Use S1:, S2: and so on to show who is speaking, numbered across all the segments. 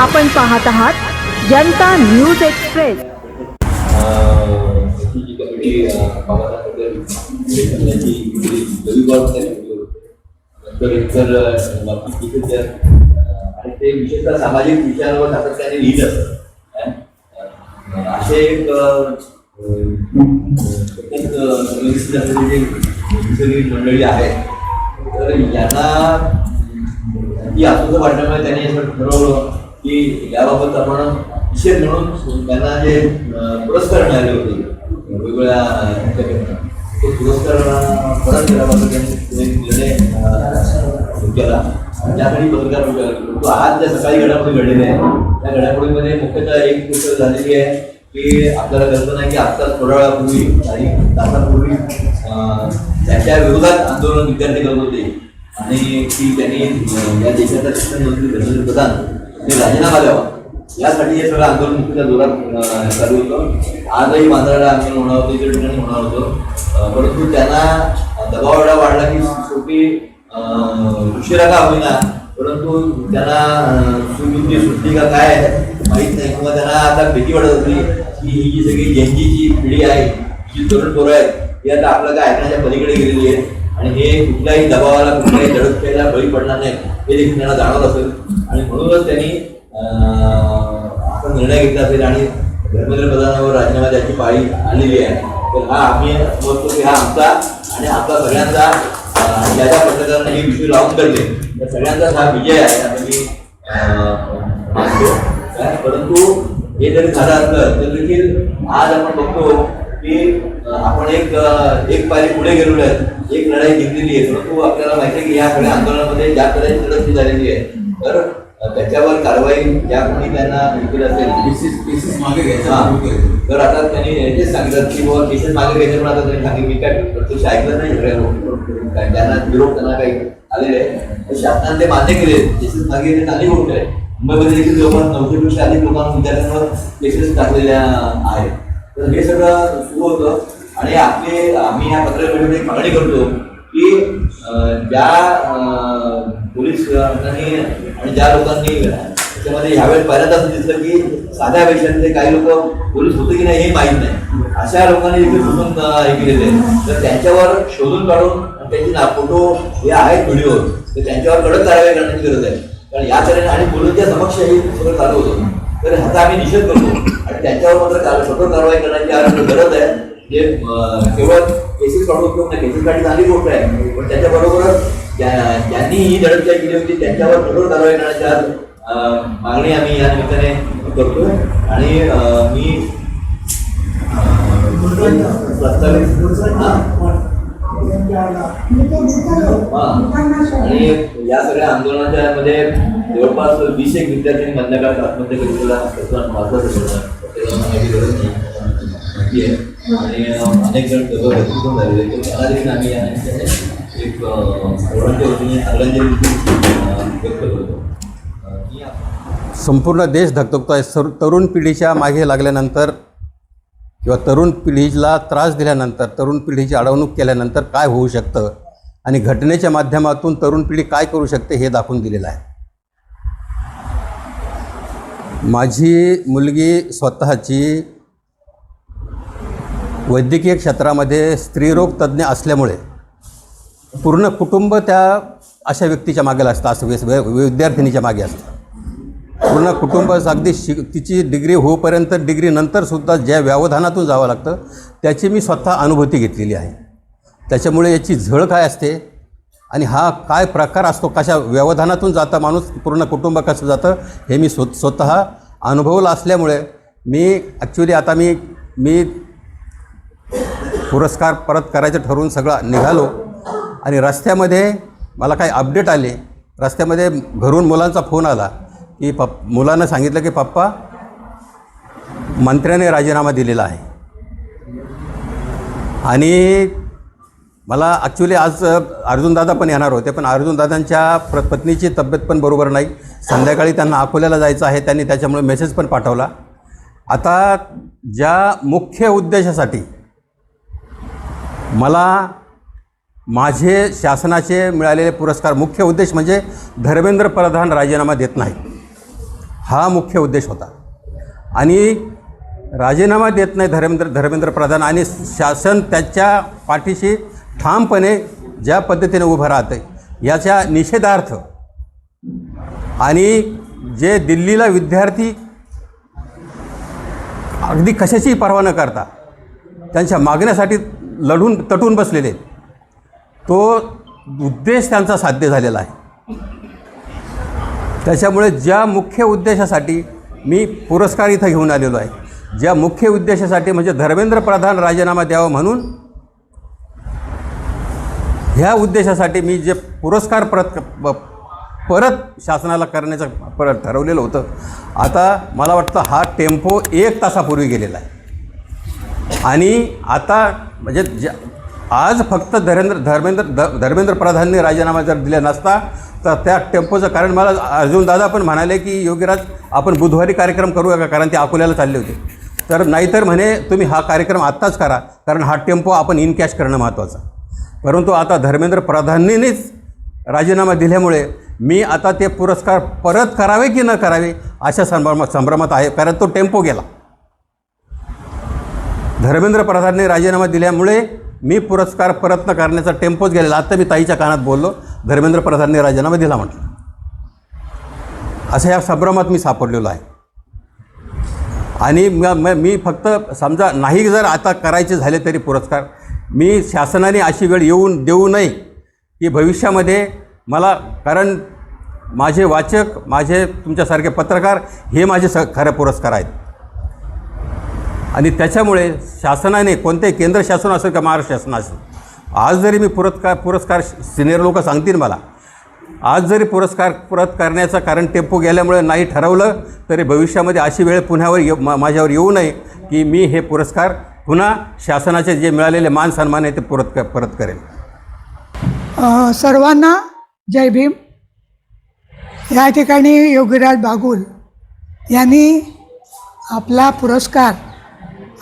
S1: आपण पाहत आहात जनता न्यूज एक्सप्रेस।
S2: जी कमिटी बाबासाहेब त्यांची नंतर इतर बाकी आणि ते विशेषतः सामाजिक विषयांवर सातत्याने लिहित असतात। असे एक मंडळी आहेत, तर यांना ही अस्वस्थ वाटल्यामुळे त्यांनी असं ठरवलं की याबाबत आपण विशेष म्हणून त्यांना जे पुरस्कार मिळाले होते वेगवेगळ्या तो पुरस्कार परत केल्याबाबत त्यांनी निर्णय केला। त्यासाठी पत्रकार तो आज ज्या सकाळी घडामोडी घडलेल्या आहेत त्या घडामोडीमध्ये मुख्यतः एक गोष्ट झालेली आहे की आपल्याला कल्पना आहे की आता थोड्या वेळापूर्वी काही तासापूर्वी त्याच्या विरोधात आंदोलन विद्यार्थी करत होते आणि की त्यांनी या देशाचा शिक्षण मंत्री धर्मेंद्र प्रधान यांनी राजीनामा द्यावा यासाठी हे सगळं आंदोलन मुख्यतः जोरात चालू होतं। आजही मांजराला आंदोलन होणार होतं, इतर ठिकाणी होणार होतं, परंतु त्यांना दबाव एवढा वाढला की शेवटी उशिरा का होईना परंतु त्यांना सुबुद्धी सुटली का काय माहीत नाही, किंवा त्यांना आता भीती वाटत होती की ही जी सगळी जनजीची पिढी आहे, जी तरुण पोरं आहेत, ही आता आपलं काय ऐकण्याच्या पलीकडे गेलेली आहे आणि हे कुठल्याही दबावाला कुठल्याही दडपशाहीला बळी पडणार नाही हे देखील त्यांना जाणवत असेल आणि म्हणूनच त्यांनी असा निर्णय घेतला असेल आणि धर्मेंद्र प्रधानावर राजीनामा द्यायची पाळी आलेली आहे। तर हा आम्ही समजतो की हा आमचा आणि आपला सगळ्यांचा ज्या ज्या पत्रकारांना हे विषय लावून करले त्या सगळ्यांचाच हा विजय आहे असं मी मानतो। परंतु हे जरी झालं असलं तर देखील आज आपण बघतो की आपण एक पायरी पुढे गेलेलो आहे, एक लढाई जिंकलेली आहे, परंतु आपल्याला माहिती आहे की या सगळ्या आंदोलनामध्ये ज्या तऱ्हेची लढत झालेली आहे तर त्याच्यावर कारवाई ज्या कोणी त्यांना केली असेल केसेस मागे घ्यायचा तर आता त्यांनी हेच सांगितलं की बाबा केसेस मागे घ्यायचे, पण आता त्यांनी सांगितलं मी काय प्रत्यक्ष ऐकलं नाही सगळ्या ज्यांना विरोध त्यांना काही आलेले आहे तर शासनाने ते मान्य केले केसेस मागे घेणे चांगली गोष्ट आहे। मुंबईमध्ये देखील जवळपास 900पेक्षा अधिक लोकांना विद्यार्थ्यांवर केसेस टाकलेल्या आहेत। तर हे सगळं सुरू होतं आणि आम्ही या पत्रकारितेमध्ये एक मागणी करतो की ज्या पोलीस आणि ज्या लोकांनी त्याच्यामध्ये ह्यावेळेस पहिल्यांदा असं दिसलं की साध्या पैशांचे काही लोक पोलीस होते की नाही हे माहीत नाही, अशा लोकांनी देखील घुसून हे केलेले आहे। तर त्यांच्यावर शोधून काढून त्यांची फोटो हे आहेत व्हिडिओ तर त्यांच्यावर कडक कारवाई करण्याची गरज आहे, कारण या तऱ्हेने आणि पोलिसांच्या समक्ष हे सगळं चालू होतं। तर ह्याचा आम्ही निषेध करतो आणि त्यांच्यावर मात्र कठोर कारवाई करण्याची गरज आहे। जे केवळ केसेस काढून उपयोग नाही, केसेस काढी चांगली गोष्ट आहे, पण त्याच्याबरोबरच ज्यांनी ही दडपशाही केली होती त्यांच्यावर कठोर कारवाई करण्याची मागणी आम्ही या निमित्ताने करतो। आणि मी आणि या सगळ्या आंदोलनाच्या मध्ये जवळपास 20 विद्यार्थ्यांनी मधल्या काळात आत्महत्या केलेला आणि अनेक जण झालेले त्यांना देखील आम्ही एक सर्वांच्या वतीने आदरांजली व्यक्त करतो।
S3: संपूर्ण देश धगधगतो आहे। तरुण पिढीच्या मागे लागल्यानंतर किंवा तरुण पिढीला त्रास दिल्यानंतर, तरुण पिढीची अडवणूक केल्यानंतर काय होऊ शकतं आणि घटनेच्या माध्यमातून तरुण पिढी काय करू शकते हे दाखवून दिलेलं आहे। माझी मुलगी स्वतःची वैद्यकीय क्षेत्रामध्ये स्त्रीरोग तज्ज्ञ असल्यामुळे पूर्ण कुटुंब त्या अशा व्यक्तीच्या मागे असतं, असं विद्यार्थिनीच्या मागे असतं। पूर्ण कुटुंब अगदी तिची डिग्री होईपर्यंत, डिग्री नंतरसुद्धा ज्या व्यवधानातून जावं लागतं त्याची मी स्वतः अनुभूती घेतलेली आहे। त्याच्यामुळे याची झळ काय असते आणि हा काय प्रकार असतो, कशा व्यवधानातून जाता माणूस, पूर्ण कुटुंब कसं जातं हे मी स्वतः अनुभवलं असल्यामुळे मी ॲक्च्युली आता मी पुरस्कार परत करायचं ठरवून सगळं निघालो आणि रस्त्यामध्ये मला काही अपडेट आले। रस्त्यामध्ये घरून मुलांचा फोन आला की मुलानं सांगितलं की पप्पा मंत्र्याने राजीनामा दिलेला आहे। आणि मला ॲक्च्युली आज अर्जुनदादा पण येणार होते, पण अर्जुनदादांच्या पत्नीची तब्येत पण बरोबर नाही, संध्याकाळी त्यांना अकोल्याला जायचं आहे, त्यांनी त्याच्यामुळे मेसेज पण पाठवला। आता ज्या मुख्य उद्देशासाठी मला माझे शासनाचे मिळालेले पुरस्कार, मुख्य उद्देश म्हणजे धर्मेंद्र प्रधान राजीनामा देत नाही, हा मुख्य उद्देश होता. आणि राजीनामा देत नाही धर्मेंद्र प्रधान आणि शासन त्याच्या पाठीशी ठामपणे ज्या पद्धतीने उभं राहतं याच्या निषेधार्थ आणि जे दिल्लीला विद्यार्थी अगदी कशाची पर्वा न करता त्यांच्या मागण्यासाठी लढून तटून बसलेले आहेत, तो उद्देश त्यांचा साध्य झालेला आहे. त्याच्यामुळे ज्या मुख्य उद्देशासाठी मी पुरस्कार इथं घेऊन आलेलो आहे, ज्या मुख्य उद्देशासाठी म्हणजे धर्मेंद्र प्रधान राजीनामा द्यावा म्हणून ह्या उद्देशासाठी मी जे पुरस्कार परत शासनाला करण्याचं परत ठरवलेलं होतं, आता मला वाटतं हा टेम्पो 1 तासापूर्वी गेलेला आहे. आणि आता म्हणजे आज फक्त धर्मेंद्र प्रधानने राजीनामा जर दिला नसता तर त्या टेम्पोचं कारण मला अर्जुनदादा पण म्हणाले की योगीराज आपण बुधवारी कार्यक्रम करूया का, कारण ते अकोल्याला चालले होते. तर नाहीतर म्हणे तुम्ही हा कार्यक्रम आत्ताच करा, कारण हा टेम्पो आपण इन कॅश करणं महत्त्वाचं. परंतु आता धर्मेंद्र प्रधाननीच राजीनामा दिल्यामुळे मी आता ते पुरस्कार परत करावे की न करावे अशा संभ्रमात आहे, कारण तो टेम्पो गेला. धर्मेंद्र प्रधानने राजीनामा दिल्यामुळे मी पुरस्कार परत न करण्याचा टेम्पोच गेलेला. आता मी ताईच्या कानात बोललो, धर्मेंद्र प्रधानने राजीनामा दिला म्हटलं. अशा या संभ्रमात मी सापडलेलो आहे. आणि मी फक्त समजा नाही जर आता करायचे झाले तरी पुरस्कार, मी शासनाने अशी वेळ येऊन देऊ नये की भविष्यामध्ये मला, कारण माझे वाचक, माझे तुमच्यासारखे पत्रकार हे माझे खरे पुरस्कार आहेत. आणि त्याच्यामुळे शासनाने कोणतेही केंद्र शासन असेल का महाराष्ट्र शासन असेल, आज जरी मी पुरस्कार सिनियर लोक सांगतील मला, आज जरी पुरस्कार परत करण्याचं कारण टेम्पो गेल्यामुळे नाही ठरवलं तरी भविष्यामध्ये अशी वेळ पुन्हावर माझ्यावर येऊ नये की मी हे पुरस्कार पुन्हा शासनाचे जे मिळालेले मान सन्मान आहे ते परत करेन.
S4: सर्वांना जय भीम. या ठिकाणी योगीराज बागुल यांनी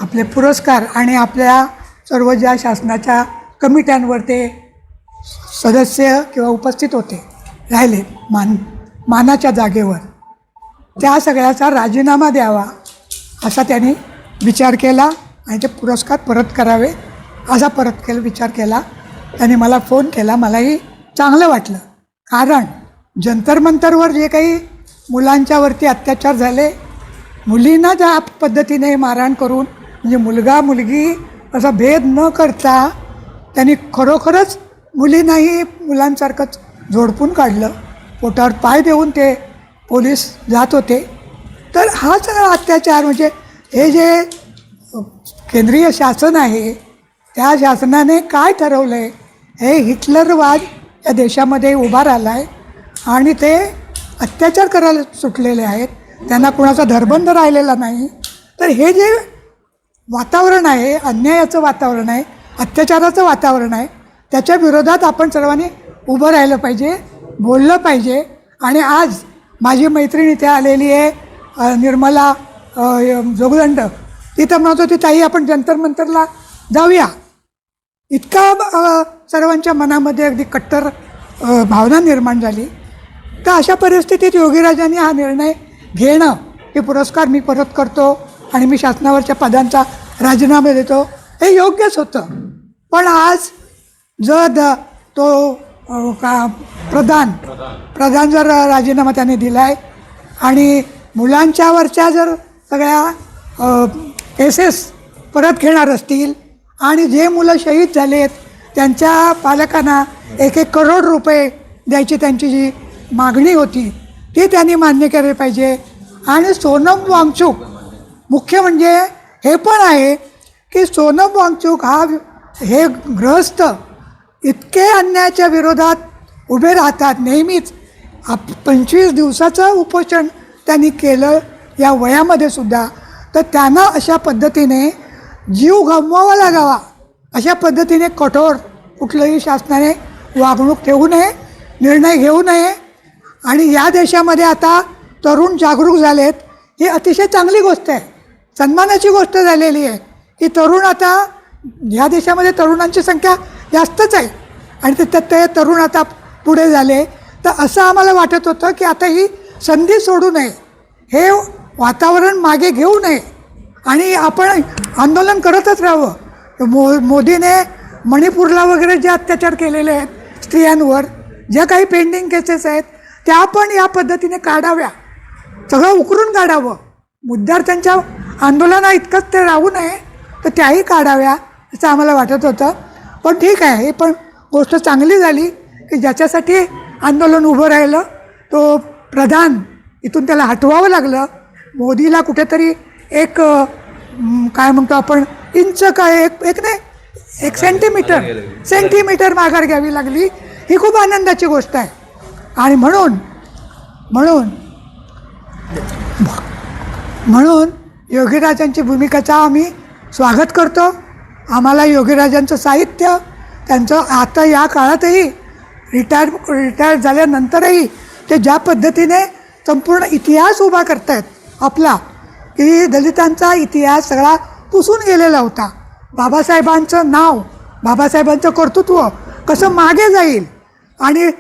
S4: आपले पुरस्कार आणि आपल्या सर्व ज्या शासनाच्या कमिट्यांवर ते सदस्य किंवा उपस्थित होते राहिले मानाच्या जागेवर, त्या सगळ्याचा राजीनामा द्यावा असा त्यांनी विचार केला आणि ते पुरस्कार परत करावे असा विचार केला. त्यांनी मला फोन केला. मलाही चांगलं वाटलं, कारण जंतर मंतरवर जे काही मुलांच्यावरती अत्याचार झाले, मुलींना ज्या पद्धतीने मारहाण करून म्हणजे मुलगा मुलगी असा भेद न करता त्यांनी खरोखरच मुलींनाही मुलांसारखंच झोडपून काढलं, पोटावर पाय देऊन ते पोलीस जात होते. तर हा सगळा अत्याचार म्हणजे हे जे केंद्रीय शासन आहे त्या शासनाने काय ठरवलं आहे, हे हिटलरवाद या देशामध्ये उभा राहिला आहे आणि ते अत्याचार करायला सुटलेले आहेत, त्यांना कुणाचा धरबंध राहिलेला नाही. तर हे जे वातावरण आहे, अन्यायाचं वातावरण आहे, अत्याचाराचं वातावरण आहे, त्याच्या विरोधात आपण सर्वांनी उभं राहिलं पाहिजे, बोललं पाहिजे. आणि आज माझी मैत्रीण इथे आलेली आहे निर्मला जोगदंड, ती तर म्हणत होती ताई आपण जंतर मंतरला जाऊया. इतका सर्वांच्या मनामध्ये अगदी कट्टर भावना निर्माण झाली. तर अशा परिस्थितीत योगीराजांनी हा निर्णय घेणं, हे पुरस्कार मी परत करतो आणि मी शासनावरच्या पदांचा राजीनामा देतो, हे योग्यच होतं. पण आज जर तो प्रधान जर राजीनामा त्याने दिला आहे आणि मुलांच्यावरच्या जर सगळ्या केसेस परत घेणार असतील आणि जे मुलं शहीद झालेत त्यांच्या पालकांना 1-1 करोड रुपये द्यायची त्यांची जी मागणी होती ती त्यांनी मान्य केली पाहिजे. आणि सोनम वांगचूक, मुख्य म्हणजे हे पण आहे की सोनम वांगचूक हे गृहस्थ इतके अन्यायाच्या विरोधात उभे राहतात नेहमीच. 25 दिवसाचं उपोषण त्यांनी केलं या वयामध्ये सुद्धा. तर त्यांना अशा पद्धतीने जीव गमवावा लागावा अशा पद्धतीने कठोर कुठलंही शासनाने वागणूक ठेवू नये, निर्णय घेऊ नये. आणि या देशामध्ये आता तरुण जागरूक झालेत, ही अतिशय चांगली गोष्ट आहे, सन्मानाची गोष्ट झालेली आहे की तरुण आता या देशामध्ये तरुणांची संख्या जास्तच आहे आणि त्याच्यात ते तरुण आता पुढे झाले. तर असं आम्हाला वाटत होतं की आता ही संधी सोडू नये, हे वातावरण मागे घेऊ नये आणि आपण आंदोलन करतच राहावं. मोदीने मणिपूरला वगैरे जे अत्याचार केलेले आहेत स्त्रियांवर, ज्या काही पेंडिंग केसेस आहेत त्या पण या पद्धतीने काढाव्या, सगळं उकरून काढावं. विद्यार्थ्यांच्या आंदोलना इतकंच ते राहू नये तर त्याही काढाव्या असं आम्हाला वाटत होतं. पण ठीक आहे, हे पण गोष्ट चांगली झाली की ज्याच्यासाठी आंदोलन उभं राहिलं तो प्रधान, इथून त्याला हटवावं लागलं. मोदीला कुठेतरी एक काय म्हणतो आपण इंच काय एक सेंटीमीटर माघार घ्यावी लागली. ही खूप आनंदाची गोष्ट आहे. आणि म्हणून योगीराजांची भूमिकेचा आम्ही स्वागत करतो. आम्हाला योगीराजांचं साहित्य, त्यांचं आता या काळातही रिटायर झाल्यानंतरही ते ज्या पद्धतीने संपूर्ण इतिहास उभा करतायत आपला, की दलितांचा इतिहास सगळा पुसून गेलेला होता. बाबासाहेबांचं नाव, बाबासाहेबांचं कर्तृत्व कसं मागे जाईल. आणि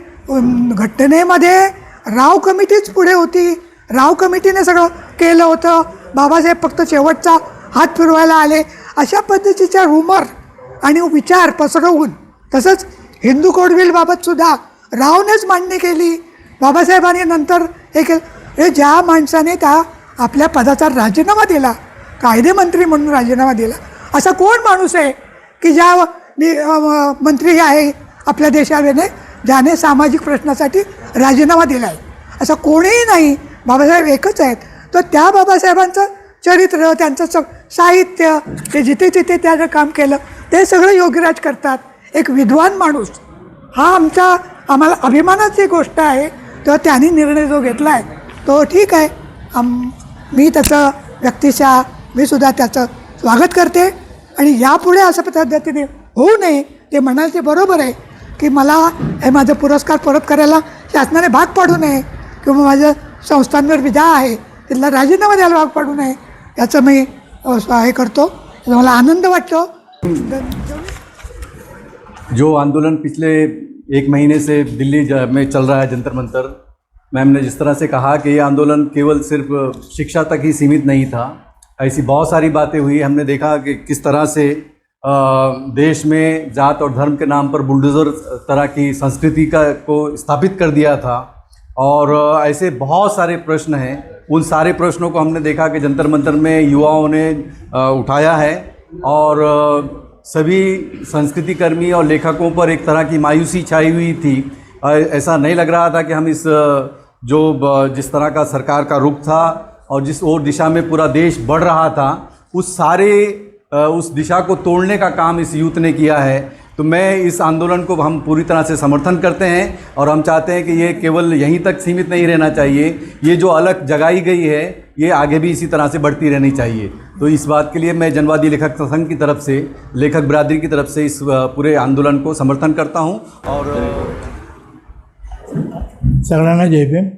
S4: घटनेमध्ये राव कमिटीच पुढे होती, राव कमिटीने सगळं केलं होतं, बाबासाहेब फक्त शेवटचा हात फिरवायला आले, अशा पद्धतीच्या रूमर आणि विचार पसरवून, तसंच हिंदू कोडविलबाबतसुद्धा रावनेच मांडणी केली. बाबासाहेबांनी नंतर हे केलं. हे ज्या माणसाने त्या आपल्या पदाचा राजीनामा दिला, कायदेमंत्री म्हणून राजीनामा दिला, असा कोण माणूस आहे की ज्या मंत्री आहे आपल्या देशाने ज्याने सामाजिक प्रश्नासाठी राजीनामा दिला आहे? असं कोणीही नाही. बाबासाहेब एकच आहेत. तर त्या बाबासाहेबांचं चरित्र, त्यांचं साहित्य, ते जिथे जिथे त्यानं काम केलं ते सगळं योगीराज करतात. एक विद्वान माणूस, हा आम्हाला अभिमानाची गोष्ट आहे. तर त्यांनी निर्णय जो घेतला आहे तो ठीक आहे. मी त्याचं व्यक्तिशः मी सुद्धा त्याचं स्वागत करते. आणि यापुढे असं पद्धतीने होऊ नये. ते म्हणाल ते बरोबर आहे की मला हे माझं पुरस्कार परत करायला शासनाने भाग पाडू नये, किंवा माझ्या संस्थांवर विधा आहे तिथला राजीनामा द्यायला भाग पाडू नये, याचं मी हे करतो. मला आनंद वाटतो.
S5: जो आंदोलन पिछले 1 महीने से दिल्ली में चल रहा है, जंतर मंतर, मैम ने जिस तरह से कहा कि ये आंदोलन केवल सिर्फ शिक्षा तक ही सीमित नहीं था, ऐसी बहुत सारी बातें हुई. हमने देखा कि किस तरह से देश में जात और धर्म के नाम पर बुलडोज़र तरह की संस्कृति को स्थापित कर दिया था. और ऐसे बहुत सारे प्रश्न हैं. उन सारे प्रश्नों को हमने देखा कि जंतर मंतर में युवाओं ने उठाया है. और सभी संस्कृति कर्मी और लेखकों पर एक तरह की मायूसी छाई हुई थी. ऐसा नहीं लग रहा था कि हम जिस तरह का सरकार का रुख था और जिस और दिशा में पूरा देश बढ़ रहा था, उस दिशा को तोड़ने का काम इस यूथ ने किया है. तो मैं इस आंदोलन को हम पूरी तरह से समर्थन करते हैं और हम चाहते हैं कि ये केवल यहीं तक सीमित नहीं रहना चाहिए. ये जो अलग जगाई गई है ये आगे भी इसी तरह से बढ़ती रहनी चाहिए. तो इस बात के लिए मैं जनवादी लेखक संघ की तरफ से, लेखक बिरादरी की तरफ से इस पूरे आंदोलन को समर्थन करता हूँ. और
S6: सगळ्यांना जय भीम.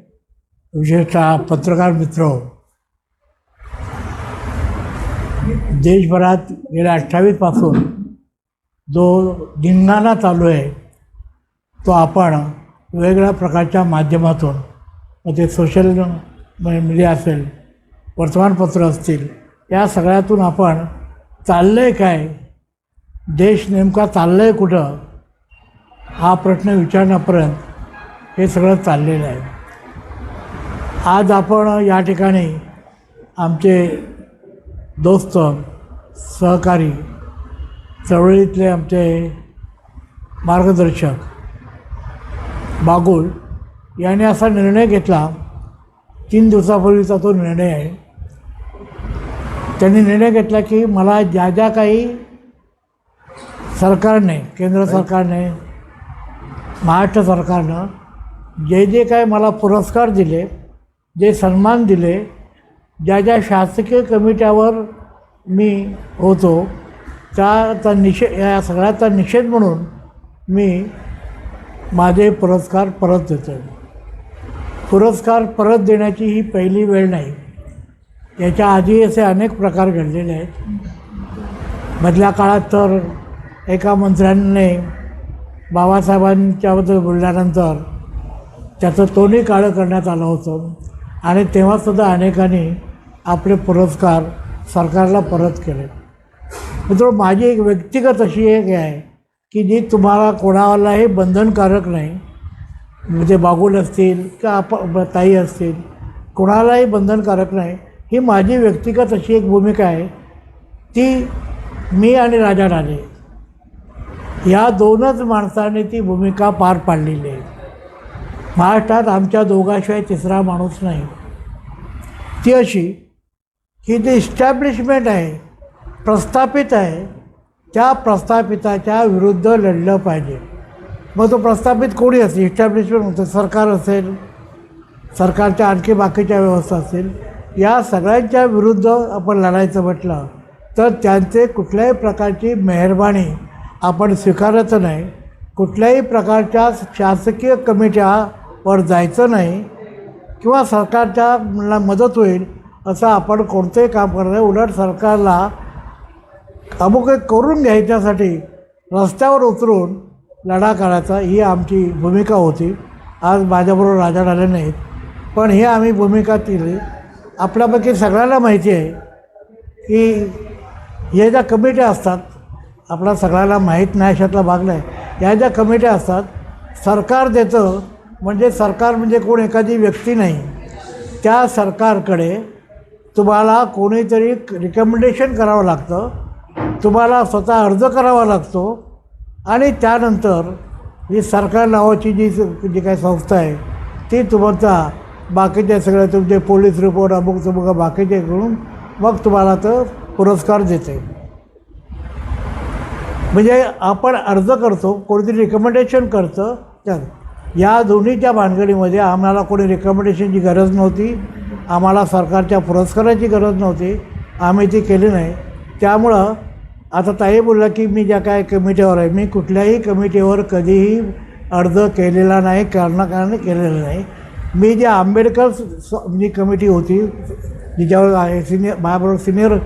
S6: विशेषतः पत्रकार मित्र, देशभरात गेल्या 28 पासून जो धिंगाणा चालू आहे तो आपण वेगवेगळ्या प्रकारच्या माध्यमातून, मग ते सोशल मीडिया असेल, वर्तमानपत्र असतील, या सगळ्यातून आपण चाललं आहे काय, देश नेमका चाललं आहे कुठं, हा प्रश्न विचारण्यापर्यंत हे सगळं चाललेलं आहे. आज आपण या ठिकाणी आमचे दोस्त, सहकारी, चळवळीतले आमचे मार्गदर्शक बागुल यांनी असा निर्णय घेतला. 3 दिवसापूर्वीचा तो निर्णय आहे. त्यांनी निर्णय घेतला की मला ज्या काही सरकारने, केंद्र सरकारने, महाराष्ट्र सरकारनं जे काय मला पुरस्कार दिले, जे सन्मान दिले, ज्या शासकीय कमिट्यावर मी होतो, त्याचा या सगळ्याचा निषेध म्हणून मी माझे पुरस्कार परत देतो. पुरस्कार परत देण्याची ही पहिली वेळ नाही. याच्या आधी असे अनेक प्रकार घडलेले आहेत. मधल्या काळात तर एका मंत्र्याने बाबासाहेबांच्याबद्दल बोलल्यानंतर त्याचं तोंडही काळं करण्यात आलं होतं. आणि तेव्हासुद्धा अनेकांनी आपले पुरस्कार सरकारला परत केले. मित्र, माझी एक व्यक्तिगत अशी एक हे आहे की जी तुम्हाला कोणालाही बंधनकारक नाही, म्हणजे बागुल असतील किंवा ताई असतील, कोणालाही बंधनकारक नाही. ही माझी व्यक्तिगत अशी एक भूमिका आहे. ती मी आणि राजा राणे या दोनच माणसांनी ती भूमिका पार पाडलेली आहे. महाराष्ट्रात आमच्या दोघाशिवाय तिसरा माणूस नाही. ती अशी की जे इस्टॅब्लिशमेंट आहे, प्रस्थापित आहे, त्या प्रस्थापिताच्या विरुद्ध लढलं पाहिजे. मग तो प्रस्थापित कोणी असेल, इस्टॅब्लिशमेंट होतं, सरकार असेल, सरकारच्या आणखी बाकीच्या व्यवस्था असेल, या सगळ्यांच्या विरुद्ध आपण लढायचं म्हटलं तर त्यांचे कुठल्याही प्रकारची मेहरबानी आपण स्वीकारायचं नाही. कुठल्याही प्रकारच्या शासकीय कमिट्यावर जायचं नाही किंवा सरकारच्या मला मदत होईल असं आपण कोणतंही काम करत नाही. उलट सरकारला अमुक एक करून घ्यायच्यासाठी रस्त्यावर उतरून लढा करायचा ही आमची भूमिका होती. आज माझ्याबरोबर राजा राहिले नाहीत, पण ही आम्ही भूमिका केली. आपल्यापैकी सगळ्यांना माहिती आहे की या ज्या कमिट्या असतात, आपला सगळ्यांना माहीत नाही अशातला भाग नाही, या ज्या कमिट्या असतात सरकार देतं, म्हणजे सरकार म्हणजे कोण एखादी व्यक्ती नाही. त्या सरकारकडे तुम्हाला कोणीतरी रिकमेंडेशन करावं लागतं, तुम्हाला स्वतः अर्ज करावा लागतो आणि त्यानंतर ही सरकार नावाची जी काही संस्था आहे ती तुमचा बाकीचे सगळे तुमचे पोलीस रिपोर्ट अमुक तमुक बाकीचे करून मग तुम्हाला तर पुरस्कार देते. म्हणजे आपण अर्ज करतो, कोणीतरी रिकमेंडेशन करतं. तर या दोन्हीच्या भानगडीमध्ये आम्हाला कोणी रिकमेंडेशनची गरज नव्हती, आम्हाला सरकारच्या पुरस्काराची गरज नव्हती, आम्ही ती केली नाही. त्यामुळं आता ताई बोलला की मी ज्या काय कमिटीवर आहे, मी कुठल्याही कमिटीवर कधीही अर्ज केलेला नाही, कारणाने केलेला नाही. मी जे आंबेडकर जी कमिटी होती जिच्यावर माझ्याबरोबर सिनियर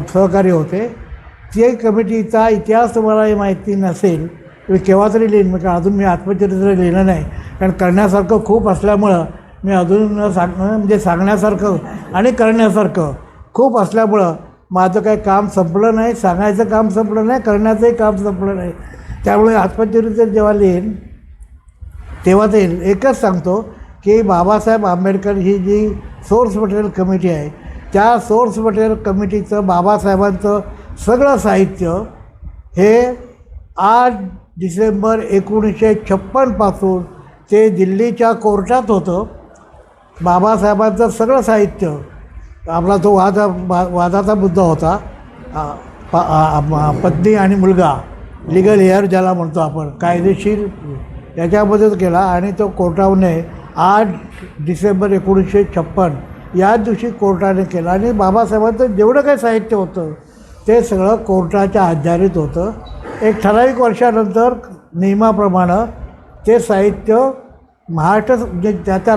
S6: सहकारी होते, ते कमिटीचा इतिहास तुम्हाला माहिती नसेल मी केव्हा तरी लिहीन, कारण अजून मी आत्मचरित्र लिहिलं नाही, कारण करण्यासारखं खूप असल्यामुळं मी अजून म्हणजे सांगण्यासारखं आणि करण्यासारखं खूप असल्यामुळं माझं काही काम संपलं नाही, सांगायचं काम संपलं नाही, करण्याचंही काम संपलं नाही. त्यामुळे आत्मचरित्र जेव्हा लिहीन तेव्हा ते एकच सांगतो की बाबासाहेब आंबेडकर ही जी सोर्स मटेरियल कमिटी आहे, त्या सोर्स मटेरियल कमिटीचं बाबासाहेबांचं सगळं साहित्य हे 8 डिसेंबर 1956 पासून ते दिल्लीच्या कोर्टात होतं. बाबासाहेबांचं सगळं साहित्य, आपला तो वादाचा मुद्दा होता, पत्नी आणि मुलगा, लिगल हेअर ज्याला म्हणतो आपण, कायदेशीर याच्यामध्येच केला आणि तो कोर्टाने 8 डिसेंबर 1956 या दिवशी कोर्टाने केला. आणि बाबासाहेबांचं जेवढं काही साहित्य होतं ते सगळं कोर्टाच्या अखत्यारीत होतं. एक ठराविक वर्षानंतर नियमाप्रमाणे ते साहित्य महाराष्ट्र म्हणजे त्या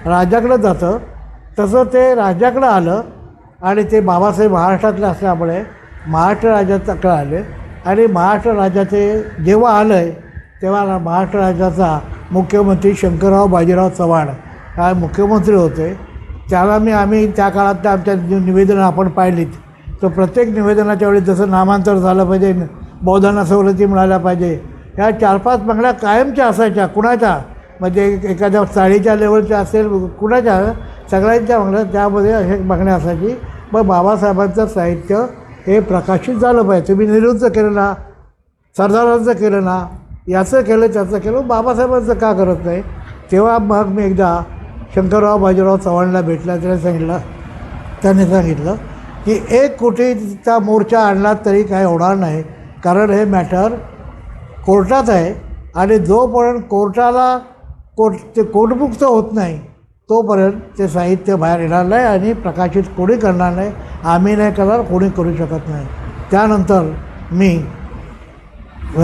S6: राजाकडं जातं, तसं ते राजाकडं आलं आणि ते बाबासाहेब महाराष्ट्रातले असल्यामुळे महाराष्ट्र राज्याकडे आले. आणि महाराष्ट्र राज्याचे जेव्हा आलं आहे तेव्हा महाराष्ट्र राज्याचा मुख्यमंत्री शंकरराव बाजीराव चव्हाण हा मुख्यमंत्री होते. त्याला आम्ही त्या काळात आमच्या निवेदनं आपण पाहिलीत, तर प्रत्येक निवेदनाच्या वेळी जसं नामांतर झालं पाहिजे, बौद्धांना सवलती मिळाल्या पाहिजे, ह्या 4-5 मागण्या कायमच्या असायच्या. कुणाच्या म्हणजे एखाद्या चाळीच्या लेवलच्या असेल, कुणाच्या, सगळ्यांच्या मागण्या त्यामध्ये अशा मागण्या असायची. मग बाबासाहेबांचं साहित्य हे प्रकाशित झालं पाहिजे. तुम्ही नेहरूंचं केलं ना, सरदारांचं केलं ना, याचं केलं त्याचं केलं, बाबासाहेबांचं का करत नाही. तेव्हा मग मी एकदा शंकरराव बाजीराव चव्हाणला भेटला. त्याने सांगितलं की 1 कोटीचा मोर्चा आणला तरी काही होणार नाही, कारण हे मॅटर कोर्टात आहे आणि जोपर्यंत ते कोर्टमुक्त होत नाही तोपर्यंत ते साहित्य बाहेर येणार नाही आणि प्रकाशित कोणी करणार नाही. आम्ही नाही करणार, कोणी करू शकत नाही. त्यानंतर मी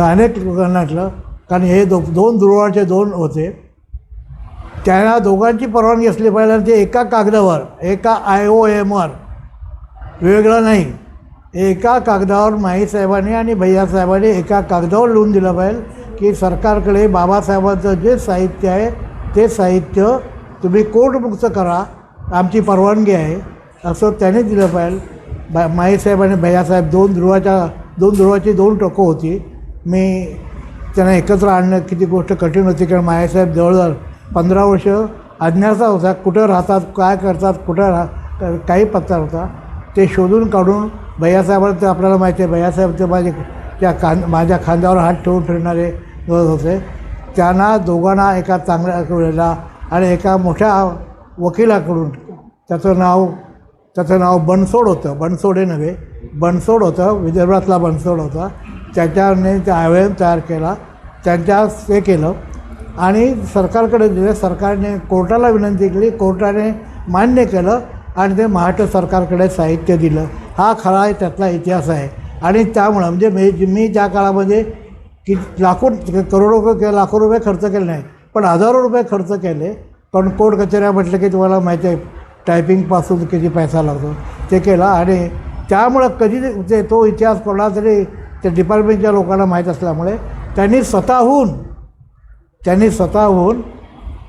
S6: अनेक लोकांना म्हटलं, कारण हे दोन दुर्वाचे 2 होते, त्यांना दोघांची परवानगी असली पाहिजे. ते एका कागदावर, एका IOMवर, वेगळं नाही, एका कागदावर माईसाहेबांनी आणि भैयासाहेबांनी एका कागदावर लिहून दिलं पाहिजे की सरकारकडे बाबासाहेबांचं जे साहित्य आहे ते साहित्य तुम्ही कोर्टमुक्त करा, आमची परवानगी आहे असं त्याने दिलं पाहिजे. माईसाहेब आणि भैयासाहेब दोन ध्रुवाची दोन टोकं होती. मी त्यांना एकत्र आणणं किती गोष्ट कठीण होती, कारण मायासाहेब जवळजवळ 15 वर्ष अज्ञाता होता. कुठं राहतात, काय करतात, कुठं काही पत्ता होता. ते शोधून काढून भैयासाहेबांना ते आपल्याला माहिती आहे, भैयासाहेब ते माझ्या खांद्यावर हात ठेवून फिरणारे होते. त्यांना दोघांना एका चांगल्या वेळेला आणि एका मोठ्या वकिलाकडून त्याचं नाव बनसोड होतं, बनसोडे नव्हे, बनसोड होतं, विदर्भातला बनसोड होता. त्याच्याने त्या आयव्हन तयार केला, त्यांच्या ते केलं आणि सरकारकडे दिले. सरकारने कोर्टाला विनंती केली, कोर्टाने मान्य केलं आणि ते महाराष्ट्र सरकारकडे साहित्य दिलं. हा खरा त्यातला इतिहास आहे. आणि त्यामुळं म्हणजे मी त्या काळामध्ये की लाखो रुपये खर्च केले नाही, पण हजारो रुपये खर्च केले. पण कोर्ट कचेऱ्या म्हटलं की तुम्हाला माहिती आहे टायपिंगपासून किती पैसा लागतो, ते केला. आणि त्यामुळं कधी ते तो इतिहास कोणाला तरी त्या डिपार्टमेंटच्या लोकांना माहीत असल्यामुळे त्यांनी स्वतःहून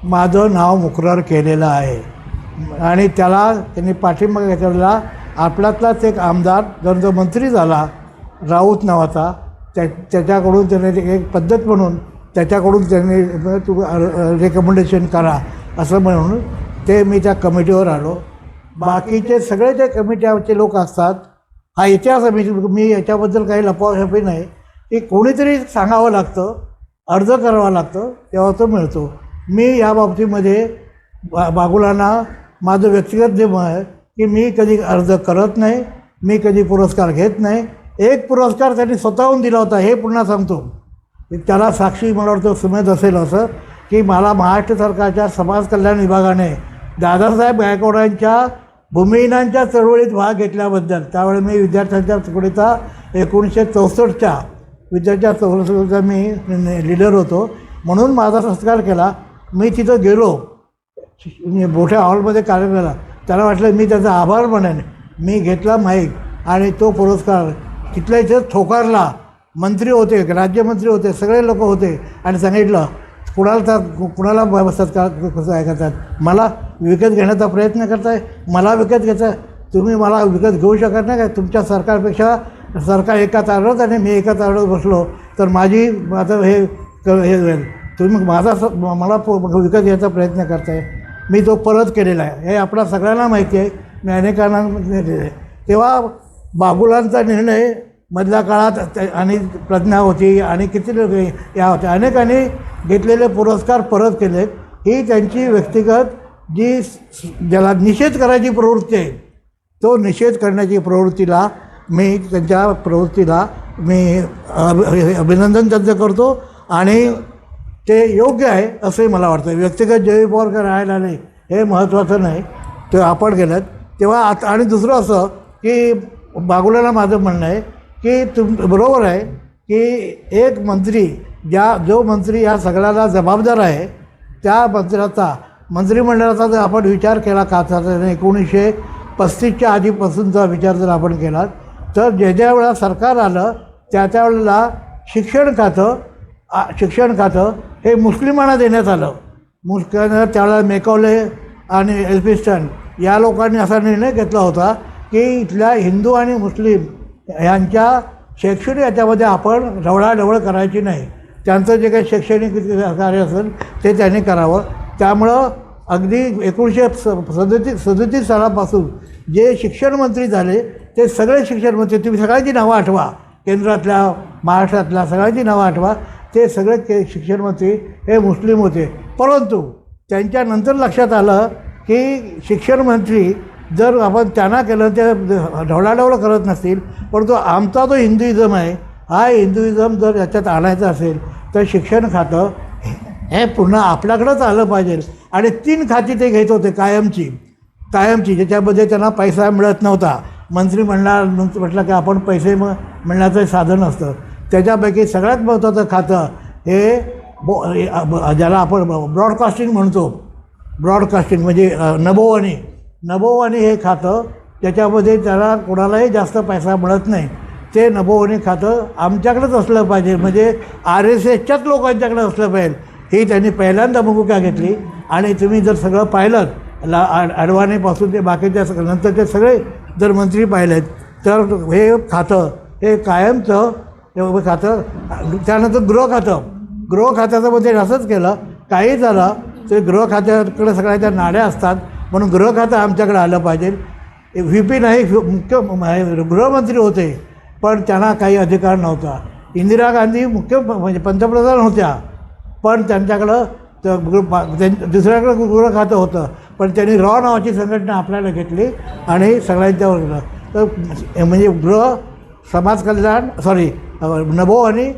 S6: माझं नाव मुकरर केलेलं आहे. आणि त्यांनी पाठिंबा घेतलेला आपल्यातलाच एक आमदार जो मंत्री झाला, राऊत नावाचा, त्याच्याकडून त्याने एक पद्धत म्हणून त्याच्याकडून त्यांनी रेकमेंडेशन करा असं म्हणून ते मी त्या कमिटीवर आलो. बाकीचे सगळे जे कमिटीचे लोक असतात, हा इतिहास मी याच्याबद्दल काही लपवाछपी नाही, की कोणीतरी सांगावं लागतं, अर्ज करावा लागतं, तेव्हा तो मिळतो. मी या बाबतीमध्ये बागुलांना माझं व्यक्तिगत जे मत आहे की मी कधी अर्ज करत नाही, मी कधी पुरस्कार घेत नाही. एक पुरस्कार त्यांनी स्वतःहून दिला होता, हे पुन्हा सांगतो. त्याला साक्षी मला वाटतं सुमेध असेल असं, की मला महाराष्ट्र सरकारच्या समाज कल्याण विभागाने दादासाहेब गायकवाडांच्या भूमिहीनांच्या चळवळीत भाग घेतल्याबद्दल, त्यावेळी मी विद्यार्थ्यांच्या तुकडीचा 1964च्या विद्यार्थ्या चळवळीचा मी लीडर होतो, म्हणून माझा सत्कार केला. मी तिथं गेलो, मोठ्या हॉलमध्ये कार्यक्रम झाला. त्याला वाटलं मी त्याचा आभार मानेन. मी घेतला माईक आणि तो पुरस्कार तिथल्या इथे ठोकारला. मंत्री होते, राज्यमंत्री होते, सगळे लोक होते आणि सांगितलं कुणाला सत्कार कसं काय करतात, मला विकत घेण्याचा प्रयत्न करताय, मला विकत घ्यायचा, तुम्ही मला विकत घेऊ शकत नाही काय? तुमच्या सरकारपेक्षा सरकार एका तारवत आणि मी एका तारवत बसलो तर माझं हे होईल. तुम्ही मला विकत घ्यायचा प्रयत्न करताय. मी तो परत केलेला आहे, हे आपल्या सगळ्यांना माहिती आहे, मी अनेकांना दिले. तेव्हा बागुलांचा निर्णय मधल्या काळात आणि प्रज्ञा होती आणि किती लोक या होत्या, अनेकांनी घेतलेले पुरस्कार परत केलेत. ही त्यांची व्यक्तिगत जी ज्याला निषेध करायची प्रवृत्ती आहे, तो निषेध करण्याची प्रवृत्तीला त्यांच्या प्रवृत्तीला मी अभिनंदन त्यांचं करतो आणि ते योग्य आहे असंही मला वाटतं. व्यक्तिगत जयवी पवार राहायला नाही हे महत्त्वाचं नाही, ते आपण केलं तेव्हा. आणि दुसरं असं की बागुलाला माझं म्हणणं आहे की बरोबर आहे की एक मंत्री जो मंत्री या सगळ्याला जबाबदार आहे, त्या मंत्रिमंडळाचा जर आपण विचार केला का 1935च्या आधीपासूनचा विचार जर आपण केला तर ज्या वेळेला सरकार आलं त्या वेळेला शिक्षण खातं हे मुस्लिमांना देण्यात आलं. त्यावेळेला मेकॉले आणि एल्फिस्टन या लोकांनी असा निर्णय घेतला होता की इथल्या हिंदू आणि मुस्लिम यांच्या शैक्षणिक याच्यामध्ये आपण ढवळाढवळ करायची नाही. त्यांचं जे काही शैक्षणिक कार्य असेल ते त्यांनी करावं. त्यामुळं अगदी 1937 सालापासून जे शिक्षण मंत्री झाले ते सगळे शिक्षण मंत्री, तुम्ही सगळ्यांची नावं आठवा, केंद्रातल्या महाराष्ट्रातल्या सगळ्यांची नावं आठवा, ते सगळे शिक्षण मंत्री हे मुस्लिम होते. परंतु त्यांच्यानंतर लक्षात आलं की शिक्षण मंत्री जर आपण त्यांना केलं ते ढवळाढवळ करत नसतील, परंतु आमचा जो हिंदुइझम आहे हा हिंदुइझम जर याच्यात आणायचा असेल तर शिक्षण खातं हे पुन्हा आपल्याकडंच आलं पाहिजे. आणि 3 खाती ते घेत होते कायमची, ज्याच्यामध्ये त्यांना पैसा मिळत नव्हता. मंत्रिमंडळानंतर म्हटलं की आपण पैसे मिळण्याचं साधन असतं. त्याच्यापैकी सगळ्यात महत्त्वाचं खातं हे ज्याला आपण ब्रॉडकास्टिंग म्हणतो, ब्रॉडकास्टिंग म्हणजे नभोवाणी हे खातं, त्याच्यामध्ये त्याला कोणालाही जास्त पैसा मिळत नाही. ते नभोवाणी खातं आमच्याकडेच असलं पाहिजे, म्हणजे RSSच्याच लोकांच्याकडे असलं पाहिजे. ही त्यांनी पहिल्यांदा भूमिका घेतली. आणि तुम्ही जर सगळं पाहिलं अडवाणीपासून ते बाकीच्या नंतरचे सगळे जर मंत्री पाहिलेत तर हे खातं हे कायमचं हे खातं. त्यानंतर गृह खात्याचं मध्ये असंच केलं. काही झालं तर गृह खात्याकडे सगळ्या नाड्या असतात म्हणून गृह खातं आमच्याकडे आलं पाहिजे. व्ही पी नाही मुख्य गृहमंत्री होते पण त्यांना काही अधिकार नव्हता. इंदिरा गांधी म्हणजे पंतप्रधान होत्या पण त्यांच्याकडं दुसऱ्याकडं गृह खातं होतं पण त्यांनी रॉ नावाची संघटना आपल्याला घेतली आणि सगळ्यांच्यावर केलं. तर म्हणजे गृह समाज कल्याण नभोवाणी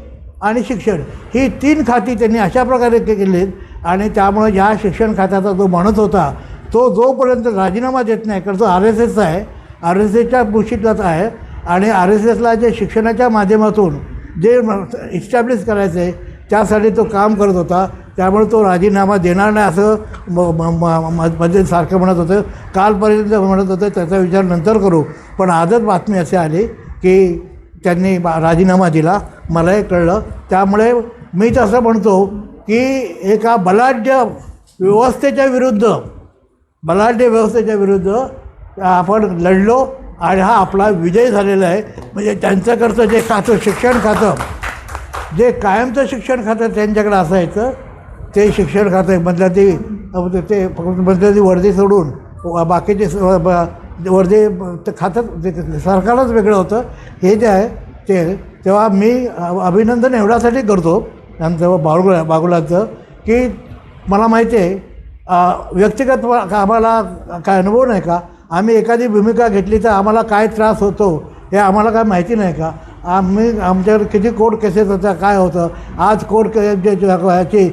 S6: आणि शिक्षण ही 3 खाती त्यांनी अशा प्रकारे केलीत. आणि त्यामुळे या शिक्षण खात्याचा जो म्हणत होता तो जोपर्यंत राजीनामा देत नाही कारण तो RSS आहे, RSSच्या बुशीतलाच आहे. आणि RSSला जे शिक्षणाच्या माध्यमातून जे इस्टॅब्लिश करायचं आहे त्यासाठी तो काम करत होता. त्यामुळे तो राजीनामा देणार नाही असं मध्ये सारखं म्हणत होतं. कालपर्यंत म्हणत होतं त्याचा विचार नंतर करू. पण आजच बातमी अशी आली की त्यांनी राजीनामा दिला. मलाही कळलं. त्यामुळे मी तसं म्हणतो की एका बलाढ्य व्यवस्थेच्या विरुद्ध आपण लढलो आणि हा आपला विजय झालेला आहे. म्हणजे त्यांच्याकडचं जे खातं शिक्षण खातं जे कायमचं शिक्षण खातं त्यांच्याकडे असायचं ते शिक्षण खातं मधल्या ते वर्दी सोडून बाकीचे वर्दी खातं सरकारच वेगळं होतं. हे जे आहे ते तेव्हा मी अभिनंदन एवढ्यासाठी करतो आमचं बागुलाचं की मला माहिती आहे व्यक्तिगत आम्हाला काय अनुभव नाही का. आम्ही एखादी भूमिका घेतली तर आम्हाला काय त्रास होतो हे आम्हाला काय माहिती नाही का. आमच्याकडे किती कोर्ट केसेस होत्या काय होतं. आज कोर्ट ह्याची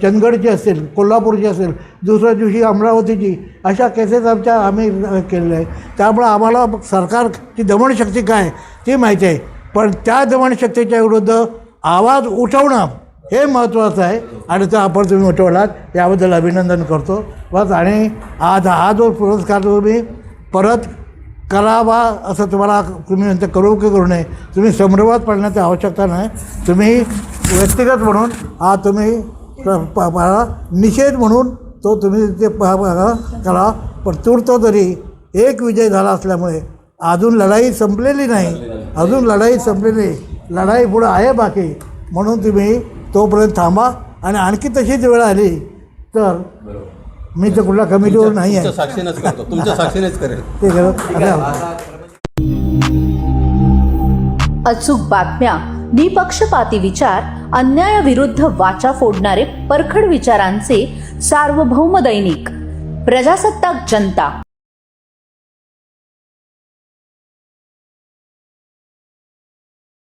S6: चंदगडची असेल, कोल्हापूरची असेल, दुसऱ्या दिवशी अमरावतीची अशा केसेस आम्ही केलेल्या आहे. त्यामुळं आम्हाला सरकारची दमनशक्ती काय ती माहिती आहे. पण त्या दमनशक्तीच्या विरुद्ध आवाज उठवणं हे महत्त्वाचं आहे आणि तो आपण तुम्ही उठवलात याबद्दल अभिनंदन करतो बस. आणि आज हा जो पुरस्कार तुम्ही परत करावा असं तुम्ही नंतर करू की करू नये तुम्ही संभ्रमात पडण्याची आवश्यकता नाही. तुम्ही व्यक्तिगत म्हणून हा तुम्ही निषेध म्हणून तो तुम्ही ते करा. पण तुर्तो तरी एक विजय झाला असल्यामुळे अजून लढाई संपलेली नाही. लढाई पुढं आहे बाकी. म्हणून तुम्ही तोपर्यंत थांबा. आणि आणखी तशीच वेळ आली तर मी तर कुठल्या कमिटीवर नाही आहे.
S3: तुमच्या साक्षीनेच करेल
S6: ते
S1: अचूक बातम्या, निपक्षपाती विचार, अन्यायाविरुद्ध वाचा फोडणारे परखड विचारांचे सार्वभौम दैनिक प्रजासत्ताक जनता.